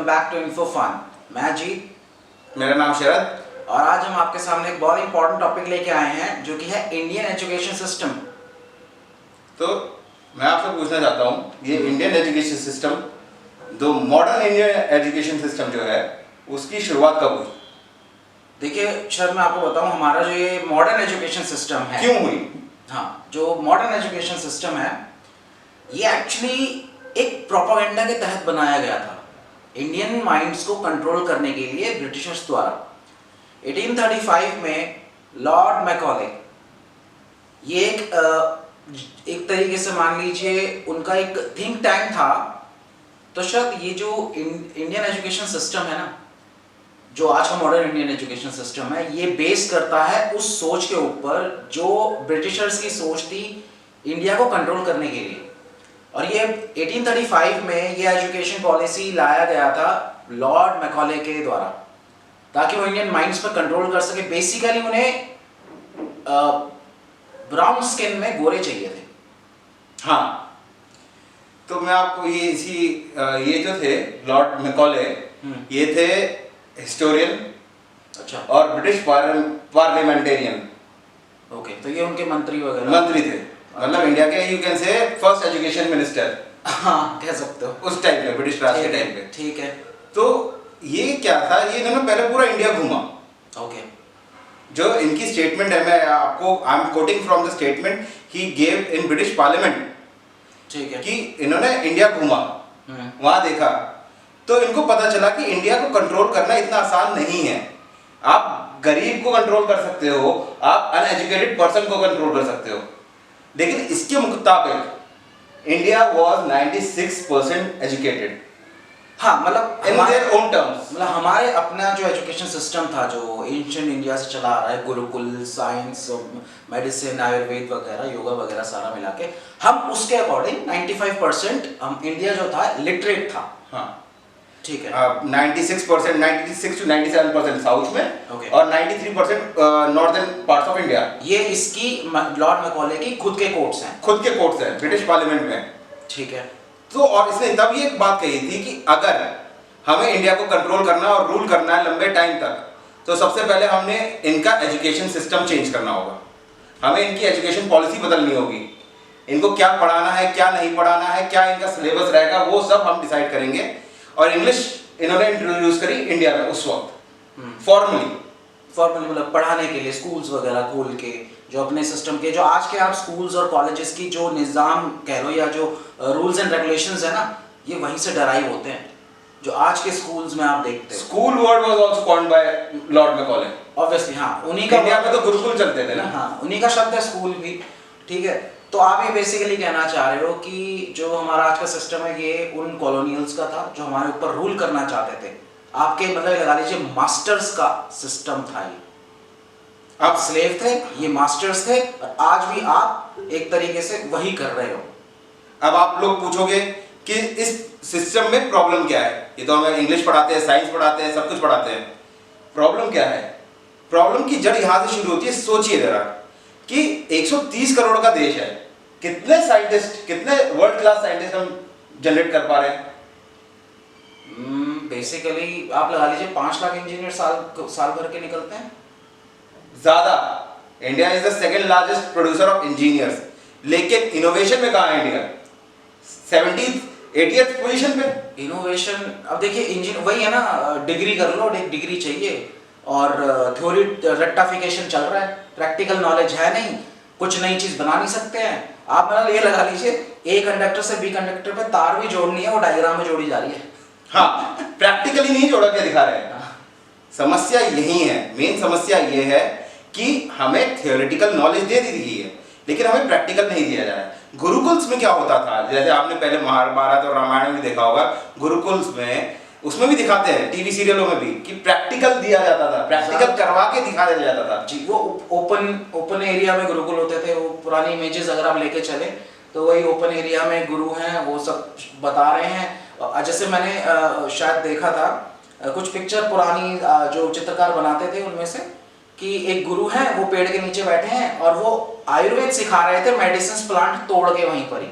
Back to info fun. मैं जीत। मेरा नाम शरद। और आज हम आपके सामने एक बहुत इंपॉर्टेंट टॉपिक लेके आए हैं जो कि है इंडियन एजुकेशन सिस्टम। तो मैं आपसे पूछना चाहता हूँ, ये इंडियन एजुकेशन सिस्टम, जो मॉडर्न इंडियन एजुकेशन सिस्टम जो है, उसकी शुरुआत कब हुई? देखिए शरद, मैं आपको बताऊं, हमारा जो ये मॉडर्न एजुकेशन सिस्टम है, क्यों हुई? हाँ, जो मॉडर्न एजुकेशन सिस्टम है ये एक्चुअली एक प्रोपेगेंडा के तहत बनाया गया था इंडियन माइंड्स को कंट्रोल करने के लिए ब्रिटिशर्स द्वारा। 1835 में लॉर्ड मैकॉले, ये एक तरीके से मान लीजिए उनका एक थिंक टैंक था। तो शायद ये जो इंडियन एजुकेशन सिस्टम है ना, जो आज का मॉडर्न इंडियन एजुकेशन सिस्टम है, ये बेस करता है उस सोच के ऊपर जो ब्रिटिशर्स की सोच थी इंडिया को कंट्रोल करने के लिए। और ये 1835 में ये एजुकेशन पॉलिसी लाया गया था लॉर्ड मैकॉले के द्वारा, ताकि वो इंडियन माइंड्स पर कंट्रोल कर सके। बेसिकली उन्हें ब्राउन स्किन में गोरे चाहिए थे। हाँ, तो मैं आपको ये जो थे लॉर्ड मैकॉले, ये थे हिस्टोरियन, अच्छा, और ब्रिटिश पार्लियामेंटेरियन। ओके, तो ये उनके मंत्री वगैरह मंत्री थे, मतलब इंडिया के you can say first education minister. हाँ, कह सकते हो, उस टाइम पे, ब्रिटिश राज के टाइम पे। ठीक है। तो ये क्या था, ये इन्होंने पहले पूरा इंडिया घूमा। ओके, जो इनकी स्टेटमेंट है, मैं आपको I am quoting from the statement he gave in British parliament, ठीक है, कि इन्होंने इंडिया घूमा, वहां देखा, तो इनको पता चला कि इंडिया को कंट्रोल करना इतना आसान नहीं है। आप गरीब को कंट्रोल कर सकते हो, आप अनएजुकेटेड पर्सन को कंट्रोल कर सकते हो, लेकिन इसके मुताबिक इंडिया वाज 96% एजुकेटेड। हाँ, मतलब इन देयर ओन टर्म्स, मतलब हमारे अपना जो एजुकेशन सिस्टम था, जो एंशिएंट इंडिया से चला आ रहा है, गुरुकुल, साइंस, मेडिसिन, आयुर्वेद वगैरह, योगा वगैरह सारा मिला के, हम उसके अकॉर्डिंग 95% हम इंडिया जो था लिटरेट था। हाँ, ठीक है, 96%, 96 to 97% साउथ में, okay, और 93% नॉर्दर्न पार्ट्स ऑफ इंडिया। ये इसकी लॉर्ड मैकॉले की खुद के कोट्स हैं, खुद के कोर्ट्स हैं ब्रिटिश पार्लियामेंट में। ठीक है। तो और इसने तब ये एक बात कही थी कि अगर हमें इंडिया को कंट्रोल करना और रूल करना है लंबे टाइम तक, तो सबसे पहले हमने इनका एजुकेशन सिस्टम चेंज करना होगा, हमें इनकी एजुकेशन पॉलिसी बदलनी होगी, इनको क्या पढ़ाना है, क्या नहीं पढ़ाना है, क्या इनका सिलेबस रहेगा, वो सब हम डिसाइड करेंगे। और इंग्लिश इन्होंने इंट्रोड्यूस करी इंडिया में उस वक्त फॉर्मली मतलब पढ़ाने के लिए स्कूल्स वगैरह खोल के, जो अपने सिस्टम के, जो आज के आप स्कूल्स और कॉलेजेस की जो निज़ाम कह लो या जो रूल्स एंड रेगुलेशंस है ना, ये वहीं से डराइव होते हैं, जो आज के स्कूल्स में आप देखते हो। School word was also coined bye Lord Macaulay, obviously. हाँ, उन्हीं का, इंडिया में तो गुरुकुल चलते थे ना, हाँ, उन्हीं का शब्द है स्कूल भी, ठीक है। तो आप ये बेसिकली कहना चाह रहे हो कि जो हमारा आज का सिस्टम है ये उन कॉलोनियल्स का था जो हमारे ऊपर रूल करना चाहते थे। आपके मतलब लगा लीजिए मास्टर्स का सिस्टम था ये। आप स्लेव थे, ये मास्टर्स थे, और आज भी आप एक तरीके से वही कर रहे हो। अब आप लोग पूछोगे कि इस सिस्टम में प्रॉब्लम क्या है, ये तो हमें इंग्लिश पढ़ाते हैं, साइंस पढ़ाते हैं, सब कुछ पढ़ाते हैं, प्रॉब्लम क्या है? प्रॉब्लम की जड़ यहां से शुरू होती है। सोचिए जरा कि 130 करोड़ का देश है, कितने साइंटिस्ट, कितने वर्ल्ड क्लास साइंटिस्ट हम जनरेट कर पा रहे हैं? बेसिकली आप लगा लीजिए 5 लाख इंजीनियर साल भर के निकलते हैं, ज्यादा। India is the second largest producer of engineers, लेकिन इनोवेशन में कहां है इंडिया? 80th पोजीशन पे इनोवेशन। अब देखिए इंजीनियर वही है ना, डिग्री कर लो, एक डिग्री चाहिए, और थ्योरी रट्टाफिकेशन चल रहा है, प्रैक्टिकल नॉलेज है नहीं, कुछ नई चीज बना नहीं सकते हैं आप। मतलब ये लगा लीजिए ए कंडक्टर से बी कंडक्टर पे तार भी जोड़नी है, वो डायग्राम में जोड़ी जा रही है। हाँ, प्रैक्टिकली नहीं जोड़ा के दिखा रहे हैं। समस्या यही है, मेन समस्या ये है कि हमें थियोरेटिकल नॉलेज दे दी गई है, लेकिन हमें प्रैक्टिकल नहीं दिया जा रहा है। गुरुकुल्स में क्या होता था, जैसे आपने पहले महाभारत और रामायण में देखा होगा, गुरुकुल्स में उसमें भी दिखाते हैं, टीवी सीरियलों में भी, कि प्रैक्टिकल दिया जाता था, प्रैक्टिकल करवा के दिखाया जाता था जी। वो ओपन एरिया में गुरुकुल होते थे। वो पुरानी इमेजेस अगर आप लेके चले तो वही ओपन एरिया में गुरु हैं, वो सब बता रहे हैं। जैसे मैंने शायद देखा था कुछ पिक्चर पुरानी, जो चित्रकार बनाते थे उनमें से, कि एक गुरु हैं, वो पेड़ के नीचे बैठे हैं और वो आयुर्वेद सिखा रहे थे, मेडिसिन प्लांट तोड़ के वहीं पर ही,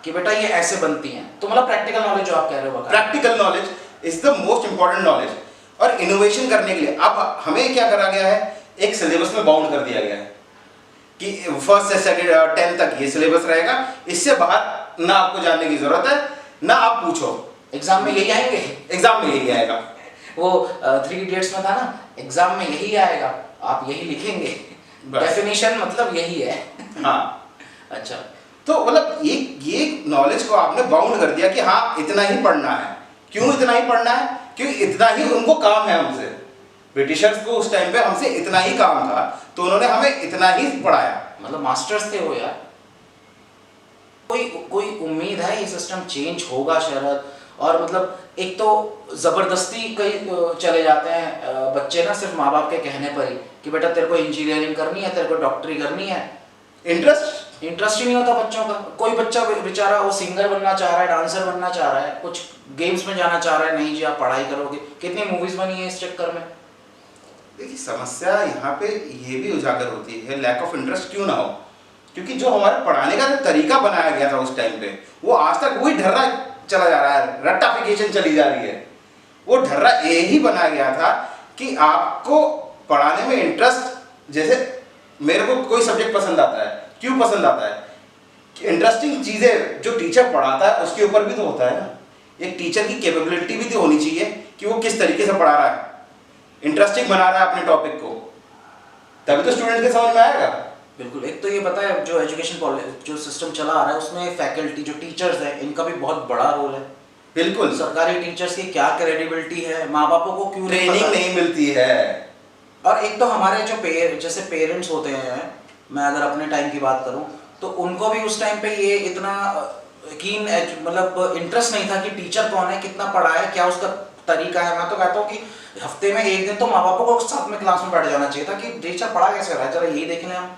कि बेटा ये ऐसे बनती हैं। तो मतलब प्रैक्टिकल नॉलेज जो आप कह रहे हो, practical knowledge is the most important knowledge. और इनोवेशन करने के लिए अब हमें क्या करा गया है, एक सिलेबस में बाउंड कर दिया गया है कि फर्स्ट से सेकंड 10 तक ये सिलेबस रहेगा, इससे बाहर ना आपको जानने की जरूरत है ना आप पूछो। एग्जाम में यही आएंगे, एग्जाम में यही आएगा। वो 3 इडियट्स में था ना, एग्जाम में यही आएगा, आप यही लिखेंगे, डेफिनेशन मतलब यही है। हाँ अच्छा, तो मतलब ये नॉलेज को आपने बाउंड कर दिया कि हाँ इतना ही पढ़ना है। क्यों इतना ही पढ़ना है? क्योंकि इतना ही उनको काम है हमसे। ब्रिटिशर्स को उस टाइम पे हमसे इतना ही काम था, तो उन्होंने हमें इतना ही पढ़ाया। मतलब मास्टर्स थे वो यार। कोई उम्मीद है ये सिस्टम चेंज होगा शरद? और मतलब एक तो जबरदस्ती कई चले जाते हैं बच्चे ना, सिर्फ माँ बाप के कहने पर ही कि बेटा तेरे को इंजीनियरिंग करनी है, तेरे को डॉक्टरी करनी है। इंटरेस्ट ही नहीं होता बच्चों का। कोई बच्चा बेचारा वो सिंगर बनना चाह रहा है, डांसर बनना चाह रहा है, कुछ गेम्स में जाना चाह रहा है, नहीं जी आप पढ़ाई करोगे। कितनी मूवीज बनी है इस चक्कर में। देखिए समस्या यहाँ पे ये भी उजागर होती है, लैक ऑफ इंटरेस्ट क्यों ना हो, क्योंकि जो हमारे पढ़ाने का तरीका बनाया गया था उस टाइम पे, वो आज तक वही ढर्रा चला जा रहा है, रट्टाफिकेशन चली जा रही है। वो ढर्रा यही बनाया गया था कि आपको पढ़ाने में इंटरेस्ट, जैसे मेरे को कोई सब्जेक्ट पसंद आता है, क्यों पसंद आता है? इंटरेस्टिंग चीजें जो टीचर पढ़ाता है उसके ऊपर भी तो होता है ना। एक टीचर की कैपेबिलिटी भी तो होनी चाहिए कि वो किस तरीके से पढ़ा रहा है, इंटरेस्टिंग बना रहा है अपने टॉपिक को, तभी तो स्टूडेंट के समझ में आएगा। बिल्कुल। एक तो ये पता है जो एजुकेशन जो सिस्टम चला आ रहा है उसमें फैकल्टी जो टीचर्स हैं इनका भी बहुत बड़ा रोल है। बिल्कुल। सरकारी टीचर्स की क्या क्रेडिबिलिटी है, माँ बापों को क्यों ट्रेनिंग नहीं मिलती है। और एक तो हमारे जो जैसे पेरेंट्स होते हैं, मैं अगर अपने टाइम की बात करूं तो उनको भी उस टाइम पे ये इतना कीन मतलब इंटरेस्ट नहीं था कि टीचर कौन है, कितना पढ़ा है, क्या उसका तरीका है। मैं तो कहता हूँ कि हफ्ते में एक दिन तो माँ बापों को साथ में क्लास में बैठ जाना चाहिए था कि टीचर पढ़ा कैसे रहा है, जरा यही देख लें हम।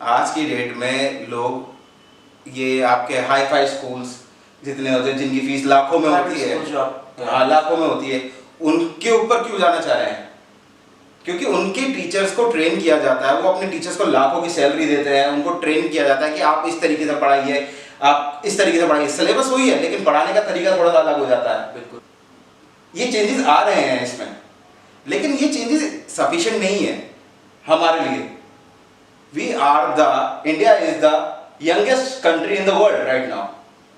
आज की डेट में लोग ये आपके हाई फाई स्कूल्स जितने होते हैं जिनकी फीस लाखों में होती है, हाँ लाखों में होती है, उनके ऊपर क्यों जाना चाह रहे हैं? क्योंकि उनके टीचर्स को ट्रेन किया जाता है, वो अपने टीचर्स को लाखों की सैलरी देते हैं, उनको ट्रेन किया जाता है कि आप इस तरीके से पढ़ाइए, आप इस तरीके से पढ़ाइए। सिलेबस वही है लेकिन पढ़ाने का तरीका थोड़ा सा अलग हो जाता है। बिल्कुल। ये चेंजेस आ रहे हैं इसमें, लेकिन ये चेंजेस सफिशिएंट नहीं है हमारे लिए। We are the India is the youngest country in the world right now.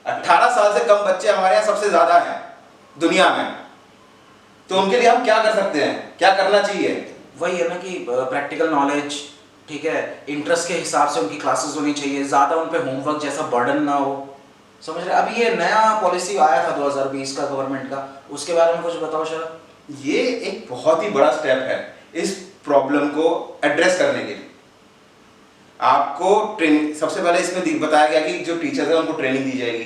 18 साल से कम बच्चे हमारे यहाँ सबसे ज्यादा हैं दुनिया में। तो उनके लिए हम क्या कर सकते हैं, क्या करना चाहिए? वही है ना कि प्रैक्टिकल नॉलेज, ठीक है, इंटरेस्ट के हिसाब से उनकी क्लासेस होनी चाहिए, ज़्यादा उन पे होमवर्क जैसा बर्डन ना हो, समझ रहे? अभी ये नया पॉलिसी आया था 2020 का गवर्नमेंट का, उसके बारे में कुछ बताओ शरद। ये एक बहुत ही बड़ा स्टेप है इस प्रॉब्लम को एड्रेस करने के लिए। आपको ट्रेनिंग, सबसे पहले इसमें बताया गया कि जो टीचर्स हैं उनको ट्रेनिंग दी जाएगी।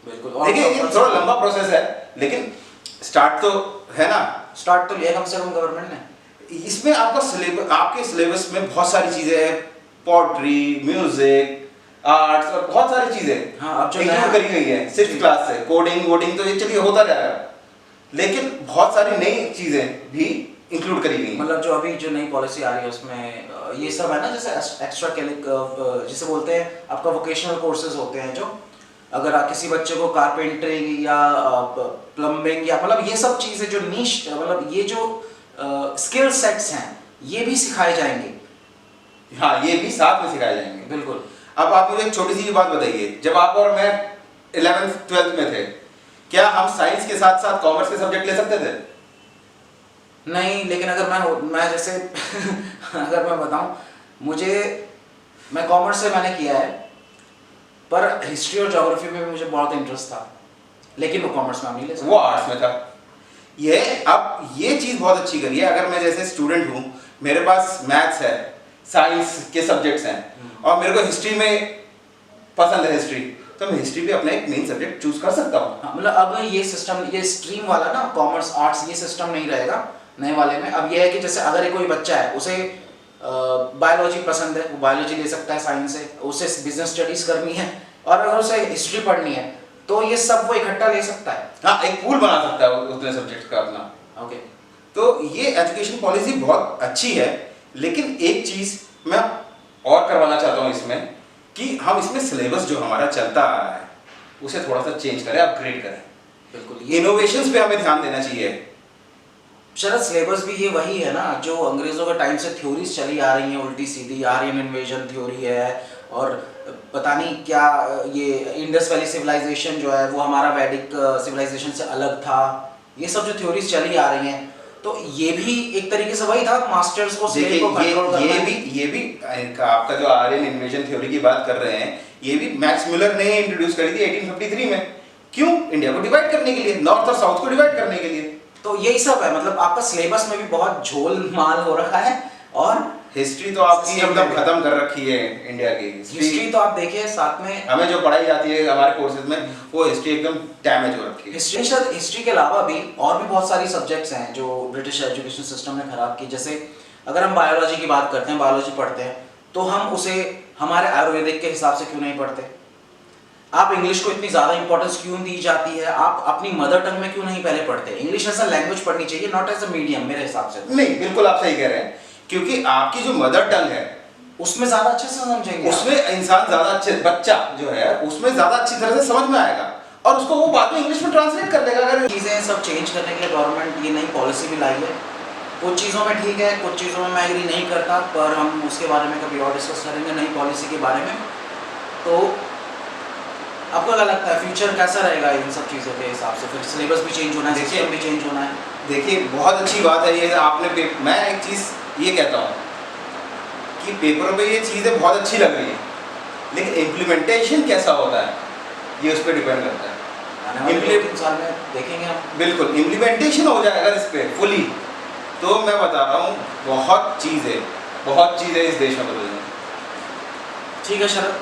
बिल्कुल। देखिए ये थोड़ा लंबा प्रोसेस है लेकिन स्टार्ट तो है ना, स्टार्ट तो लिया कम से कम गवर्नमेंट ने। इसमें आपका सिलेबस, आपके सिलेबस में बहुत सारी चीजें हैं, पोट्री, म्यूजिक, आर्ट्स और बहुत सारी चीजें हाँ, अब जो इंक्लूड करी गई है 6th क्लास से। कोडिंग वोडिंग तो ये चलिए होता रहेगा, लेकिन बहुत सारी नई चीजें भी इंक्लूड करी गई हैं। मतलब जो अभी जो नई पॉलिसी आ रही है उसमें ये सब है ना, जैसे एक्स्ट्रा जिसे बोलते हैं आपका वोकेशनल कोर्सेज होते हैं, जो अगर किसी बच्चे को कारपेंटरिंग या प्लम्बिंग या मतलब ये सब चीज़ें जो नीश, मतलब ये जो स्किल सेट्स हैं ये भी सिखाए जाएंगे। हाँ ये भी साथ में सिखाए जाएंगे। बिल्कुल। अब आप मुझे एक छोटी सी बात बताइए, जब आप और मैं 11th 12th में थे, क्या हम साइंस के साथ साथ कॉमर्स के सब्जेक्ट ले सकते थे? नहीं, लेकिन अगर मैं जैसे अगर मैं बताऊं, मैं कॉमर्स से मैंने किया है, पर हिस्ट्री और ज्योग्राफी में भी मुझे बहुत इंटरेस्ट था, लेकिन वो कॉमर्स में नहीं ले सकता, वो आर्ट्स में था। अब ये चीज़ बहुत अच्छी करी है। अगर मैं जैसे स्टूडेंट हूँ, मेरे पास मैथ्स है, साइंस के सब्जेक्ट्स हैं और मेरे को हिस्ट्री में पसंद है हिस्ट्री, तो मैं हिस्ट्री भी अपना एक मेन सब्जेक्ट चूज कर सकता हूँ। हाँ, मतलब अब ये सिस्टम, ये स्ट्रीम वाला ना, कॉमर्स आर्ट्स, ये सिस्टम नहीं रहेगा नए वाले में। अब ये है कि जैसे अगर कोई बच्चा है, उसे बायोलॉजी पसंद है, वो बायोलॉजी ले सकता है साइंस से, उसे बिजनेस स्टडीज करनी है और अगर उसे हिस्ट्री पढ़नी है तो ये सब वो इकट्ठा ले सकता है। हाँ, एक पूल बना सकता है उतने सब्जेक्ट का अपना। ओके। तो ये एजुकेशन पॉलिसी बहुत अच्छी है, लेकिन एक चीज़ मैं और करवाना चाहता हूँ इसमें, कि हम इसमें सिलेबस जो हमारा चलता आ रहा है उसे थोड़ा सा चेंज करें, अपग्रेड करें। बिल्कुल इनोवेशंस पे हमें ध्यान देना चाहिए। शरद, सिलेबस भी ये वही है ना जो अंग्रेजों के टाइम से थ्योरीज चली आ रही हैं उल्टी सीधी। आर्यन इन्वेजन थ्योरी है, और पता नहीं क्या ये इंडस वैली सिविलाइजेशन जो है वो हमारा वैदिक सिविलाइजेशन से अलग था। ये सब जो थ्योरीज चली आ रही हैं, तो ये भी एक तरीके से वही था, मास्टर्स को स्लेव को कंट्रोल करना। ये भी आपका जो आर्यन इन्वेजन थ्योरी की बात कर रहे हैं, ये भी मैक्स मुलर ने इंट्रोड्यूस करी थी 1853 में। क्यों? इंडिया को डिवाइड करने के लिए, नॉर्थ और साउथ को डिवाइड करने के लिए। तो यही सब है, मतलब आपका सिलेबस में भी बहुत झोल माल हो रखा है। और हिस्ट्री तो आपकी एकदम खत्म कर रखी है इंडिया की। हिस्ट्री तो आप देखिए, साथ में हमें जो पढ़ाई जाती है हमारे कोर्सेज में, वो हिस्ट्री एकदम डैमेज हो रखी है। हिस्ट्री के अलावा भी और भी बहुत सारी सब्जेक्ट्स हैं जो ब्रिटिश एजुकेशन सिस्टम ने खराब की। जैसे अगर हम बायोलॉजी की बात करते हैं, बायोलॉजी पढ़ते हैं, तो हम उसे हमारे आयुर्वेदिक के हिसाब से क्यों नहीं पढ़ते? आप इंग्लिश को इतनी ज़्यादा इंपॉर्टेंस क्यों दी जाती है? आप अपनी मदर टंग में क्यों नहीं पहले पढ़ते? इंग्लिश एज अ लैंग्वेज पढ़नी चाहिए, नॉट एज अ मीडियम, मेरे हिसाब से। नहीं, बिल्कुल आप सही कह रहे हैं, क्योंकि आपकी जो मदर टंग है उसमें ज़्यादा अच्छे से समझेंगे, उसमें इंसान ज़्यादा अच्छे, बच्चा जो है उसमें ज़्यादा अच्छी तरह से समझ में आएगा, और उसको वो बाद में इंग्लिश में ट्रांसलेट कर लेगा। अगर चीज़ें सब चेंज करने के लिए गवर्नमेंट ये नई पॉलिसी भी लाई है। कुछ चीज़ों में ठीक है, कुछ चीज़ों में मैं एग्री नहीं करता, पर हम उसके बारे में कभी और डिस्कस करेंगे नई पॉलिसी के बारे में। तो आपको क्या लगता है फ्यूचर कैसा रहेगा इन सब चीज़ों के हिसाब से? फिर सिलेबस भी चेंज होना है, सिस्टम भी चेंज होना है। देखिए, बहुत अच्छी बात है ये आपने मैं एक चीज़ ये कहता हूँ कि पेपरों पे ये चीज़ें बहुत अच्छी लग रही है, लेकिन इम्प्लीमेंटेशन कैसा होता है ये उस पर डिपेंड करता है। आने वाले 2-3 साल में देखेंगे हम। बिल्कुल, इम्प्लीमेंटेशन हो जाएगा इस पर फुली, तो मैं बता रहा हूँ बहुत चीज़ें इस देश में बदल जाएंगी। ठीक है शरद,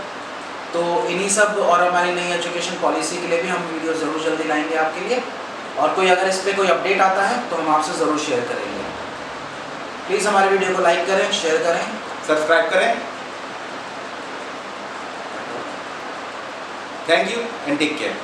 तो इन्हीं सब और हमारी नई एजुकेशन पॉलिसी के लिए भी हम वीडियो ज़रूर जल्दी लाएंगे आपके लिए, और कोई अगर इस पर कोई अपडेट आता है तो हम आपसे ज़रूर शेयर करेंगे। प्लीज़ हमारे वीडियो को लाइक करें, शेयर करें, सब्सक्राइब करें। Thank you and take care.